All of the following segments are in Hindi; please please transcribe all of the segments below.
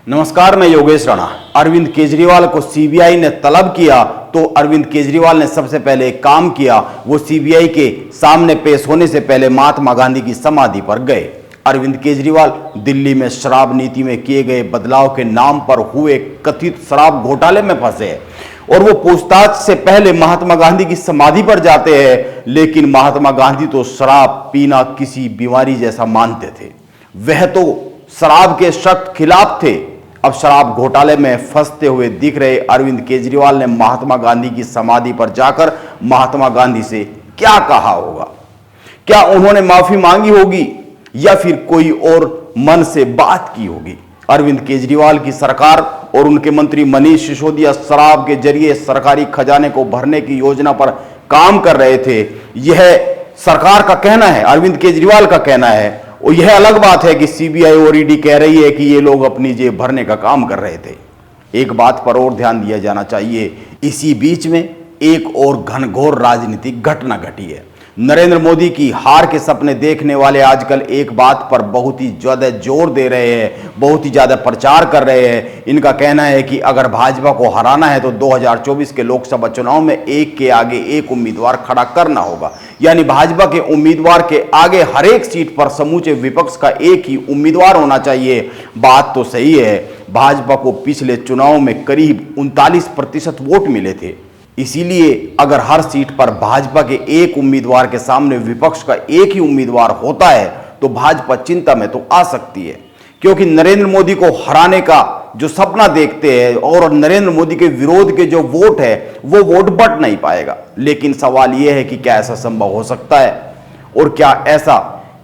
नमस्कार, मैं योगेश राणा। अरविंद केजरीवाल को सीबीआई ने तलब किया तो अरविंद केजरीवाल ने सबसे पहले एक काम किया, वो सीबीआई के सामने पेश होने से पहले महात्मा गांधी की समाधि पर गए। अरविंद केजरीवाल दिल्ली में शराब नीति में किए गए बदलाव के नाम पर हुए कथित शराब घोटाले में फंसे हैं और वो पूछताछ से पहले महात्मा गांधी की समाधि पर जाते हैं। लेकिन महात्मा गांधी तो शराब पीना किसी बीमारी जैसा मानते थे, वह तो शराब के सख्त खिलाफ थे। अब शराब घोटाले में फंसते हुए दिख रहे अरविंद केजरीवाल ने महात्मा गांधी की समाधि पर जाकर महात्मा गांधी से क्या कहा होगा? क्या उन्होंने माफी मांगी होगी या फिर कोई और मन से बात की होगी? अरविंद केजरीवाल की सरकार और उनके मंत्री मनीष सिसोदिया शराब के जरिए सरकारी खजाने को भरने की योजना पर काम कर रहे थे, यह सरकार का कहना है, अरविंद केजरीवाल का कहना है। और यह अलग बात है कि सीबीआई और ईडी कह रही है कि ये लोग अपनी जेब भरने का काम कर रहे थे। एक बात पर और ध्यान दिया जाना चाहिए, इसी बीच में एक और घनघोर राजनीतिक घटना घटी है। नरेंद्र मोदी की हार के सपने देखने वाले आजकल एक बात पर बहुत ही ज्यादा जोर दे रहे हैं, बहुत ही ज्यादा प्रचार कर रहे हैं। इनका कहना है कि अगर भाजपा को हराना है तो 2024 के लोकसभा चुनाव में एक के आगे एक उम्मीदवार खड़ा करना होगा, यानी भाजपा के उम्मीदवार के आगे हर एक सीट पर समूचे विपक्ष का एक ही उम्मीदवार होना चाहिए। बात तो सही है, भाजपा को पिछले चुनाव में करीब 39% वोट मिले थे। इसीलिए अगर हर सीट पर भाजपा के एक उम्मीदवार के सामने विपक्ष का एक ही उम्मीदवार होता है तो भाजपा चिंता में तो आ सकती है, क्योंकि नरेंद्र मोदी को हराने का जो सपना देखते हैं और नरेंद्र मोदी के विरोध के जो वोट है वो वोट बट नहीं पाएगा। लेकिन सवाल यह है कि क्या ऐसा संभव हो सकता है? और क्या ऐसा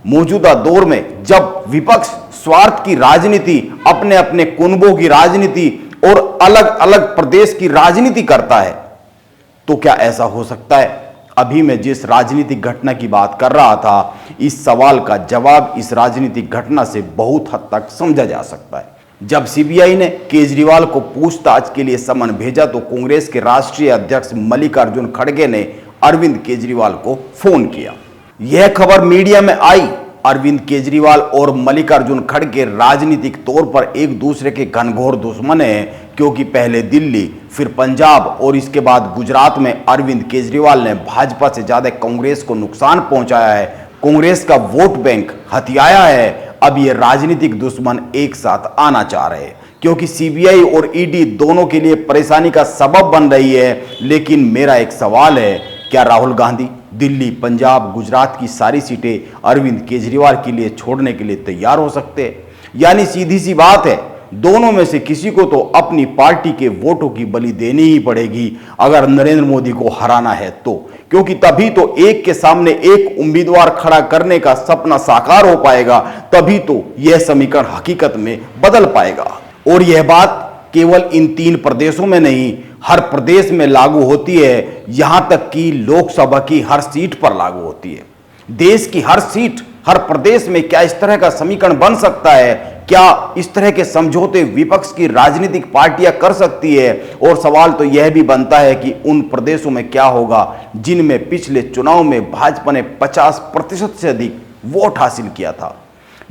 मौजूदा दौर में जब विपक्ष स्वार्थ की राजनीति, अपने अपने कुनबों की राजनीति और अलग अलग प्रदेश की राजनीति करता है, तो क्या ऐसा हो सकता है? अभी मैं जिस राजनीतिक घटना की बात कर रहा था, इस सवाल का जवाब इस राजनीतिक घटना से बहुत हद तक समझा जा सकता है। जब सीबीआई ने केजरीवाल को पूछताछ के लिए समन भेजा तो कांग्रेस के राष्ट्रीय अध्यक्ष मल्लिकार्जुन खड़गे ने अरविंद केजरीवाल को फोन किया। यह खबर मीडिया में आई। अरविंद केजरीवाल और मल्लिकार्जुन खड़गे राजनीतिक तौर पर एक दूसरे के घनघोर दुश्मन हैं, क्योंकि पहले दिल्ली, फिर पंजाब और इसके बाद गुजरात में अरविंद केजरीवाल ने भाजपा से ज्यादा कांग्रेस को नुकसान पहुंचाया है, कांग्रेस का वोट बैंक हथियाया है। अब ये राजनीतिक दुश्मन एक साथ आना चाह रहे हैं, क्योंकि सीबीआई और ईडी दोनों के लिए परेशानी का सबब बन रही है। लेकिन मेरा एक सवाल है, क्या राहुल गांधी दिल्ली, पंजाब, गुजरात की सारी सीटें अरविंद केजरीवाल के लिए छोड़ने के लिए तैयार हो सकते हैं? यानी सीधी सी बात है, दोनों में से किसी को तो अपनी पार्टी के वोटों की बलि देनी ही पड़ेगी अगर नरेंद्र मोदी को हराना है तो, क्योंकि तभी तो एक के सामने एक उम्मीदवार खड़ा करने का सपना साकार हो पाएगा, तभी तो यह समीकरण हकीकत में बदल पाएगा। और यह बात केवल इन 3 प्रदेशों में नहीं, हर प्रदेश में लागू होती है, यहां तक कि लोकसभा की हर सीट पर लागू होती है। देश की हर सीट, हर प्रदेश में क्या इस तरह का समीकरण बन सकता है? क्या इस तरह के समझौते विपक्ष की राजनीतिक पार्टियां कर सकती है? और सवाल तो यह भी बनता है कि उन प्रदेशों में क्या होगा जिनमें पिछले चुनाव में भाजपा ने 50% से अधिक वोट हासिल किया था।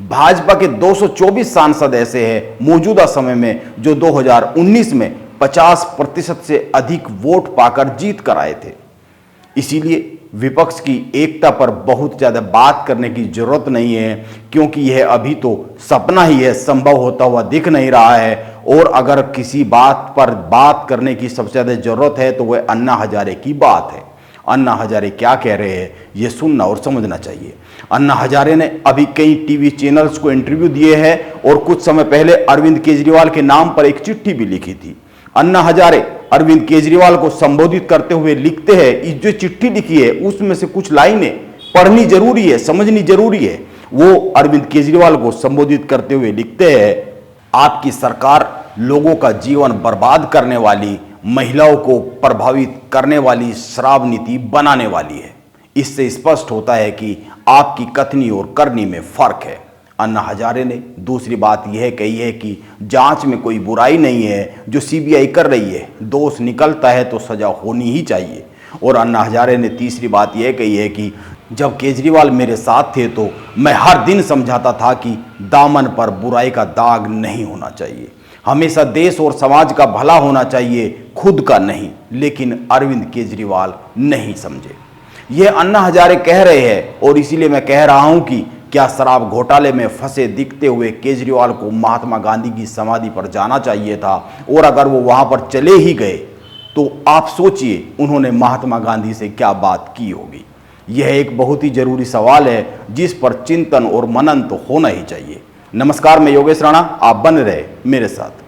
भाजपा के 224 सांसद ऐसे हैं मौजूदा समय में जो 2019 में 50% से अधिक वोट पाकर जीत कर आए थे। इसीलिए विपक्ष की एकता पर बहुत ज्यादा बात करने की जरूरत नहीं है, क्योंकि यह अभी तो सपना ही है, संभव होता हुआ दिख नहीं रहा है। और अगर किसी बात पर बात करने की सबसे ज्यादा जरूरत है तो वह अन्ना हजारे की बात है। अन्ना हजारे क्या कह रहे हैं यह सुनना और समझना चाहिए। अन्ना हजारे ने अभी कई टीवी चैनल्स को इंटरव्यू दिए हैं और कुछ समय पहले अरविंद केजरीवाल के नाम पर एक चिट्ठी भी लिखी थी। अन्ना हजारे अरविंद केजरीवाल को संबोधित करते हुए लिखते हैं, इस जो चिट्ठी लिखी है उसमें से कुछ लाइनें पढ़नी जरूरी है, समझनी जरूरी है। वो अरविंद केजरीवाल को संबोधित करते हुए लिखते हैं, आपकी सरकार लोगों का जीवन बर्बाद करने वाली, महिलाओं को प्रभावित करने वाली शराब नीति बनाने वाली है। इससे स्पष्ट होता है कि आपकी कथनी और करनी में फर्क है। अन्ना हजारे ने दूसरी बात यह कही है कि जांच में कोई बुराई नहीं है जो सीबीआई कर रही है, दोष निकलता है तो सजा होनी ही चाहिए। और अन्ना हजारे ने तीसरी बात यह कही है कि जब केजरीवाल मेरे साथ थे तो मैं हर दिन समझाता था कि दामन पर बुराई का दाग नहीं होना चाहिए। हमेशा देश और समाज का भला होना चाहिए, खुद का नहीं। लेकिन अरविंद केजरीवाल नहीं समझे। ये अन्ना हजारे कह रहे हैं और इसीलिए मैं कह रहा हूं कि क्या शराब घोटाले में फंसे दिखते हुए केजरीवाल को महात्मा गांधी की समाधि पर जाना चाहिए था? और अगर वो वहां पर चले ही गए तो आप सोचिए उन्होंने महात्मा गांधी से क्या बात की होगी। यह एक बहुत ही जरूरी सवाल है जिस पर चिंतन और मनन तो होना ही चाहिए। नमस्कार, मैं योगेश राणा, आप बने रहे मेरे साथ।